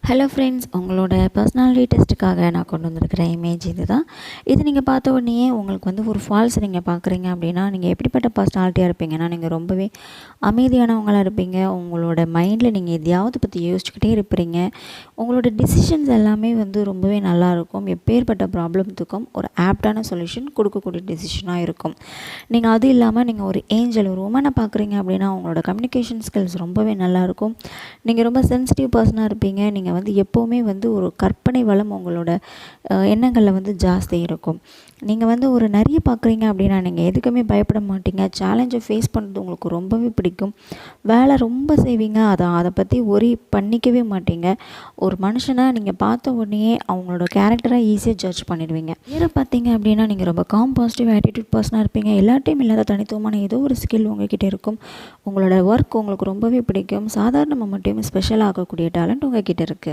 Hello friends, உங்களோட personality டெஸ்ட்டுக்காக நான் கொண்டு வந்திருக்கிற இமேஜ் இது நீங்கள் பார்த்த உடனேயே உங்களுக்கு ஒரு ஃபால்ஸ் நீங்கள் பார்க்குறீங்க அப்படின்னா, நீங்கள் எப்படிப்பட்ட பர்சனாலிட்டியாக இருப்பீங்கன்னா, நீங்கள் ரொம்பவே அமைதியானவங்களாக இருப்பீங்க. உங்களோட மைண்டில் நீங்கள் எதையாவது பற்றி யோசிச்சுக்கிட்டே இருப்பீங்க. உங்களோட டிசிஷன்ஸ் எல்லாமே ரொம்பவே நல்லாயிருக்கும். எப்பேற்பட்ட ப்ராப்ளத்துக்கும் ஒரு ஆப்டான சொல்யூஷன் கொடுக்கக்கூடிய டிசிஷனாக இருக்கும். நீங்கள் அது இல்லாமல் நீங்கள் ஒரு ஏஞ்சல், ஒரு உமனை பார்க்குறீங்க அப்படின்னா, உங்களோட கம்யூனிகேஷன் ஸ்கில்ஸ் ரொம்பவே நல்லாயிருக்கும். நீங்கள் ரொம்ப சென்சிட்டிவ் பர்சனாக இருப்பீங்க. நீங்கள் எப்போவுமே ஒரு கற்பனை வளம் உங்களோட எண்ணங்களில் ஜாஸ்தி இருக்கும். நீங்கள் ஒரு நிறைய பார்க்குறீங்க அப்படின்னா, நீங்கள் எதுக்குமே பயப்பட மாட்டீங்க. சேலஞ்சை ஃபேஸ் பண்ணுறது உங்களுக்கு ரொம்பவே பிடிக்கும். வேலை ரொம்ப செய்வீங்க. அதை பற்றி ஒரி பண்ணிக்கவே மாட்டீங்க. ஒரு மனுஷனை நீங்கள் பார்த்த உடனேயே அவங்களோட கேரக்டரை ஈஸியாக ஜட்ஜ் பண்ணிடுவீங்க. வேறு பார்த்தீங்க அப்படின்னா, நீங்கள் ரொம்ப பாசிட்டிவ் ஆட்டிடியூட் பர்சனாக இருப்பீங்க. எல்லாட்டையும் இல்லாத தனித்துவமான ஏதோ ஒரு ஸ்கில் உங்ககிட்ட இருக்கும். உங்களோட ஒர்க் உங்களுக்கு ரொம்பவே பிடிக்கும். சாதாரணமாக மட்டும் ஸ்பெஷல் ஆகக்கூடிய டேலண்ட் உங்ககிட்ட இருக்குது.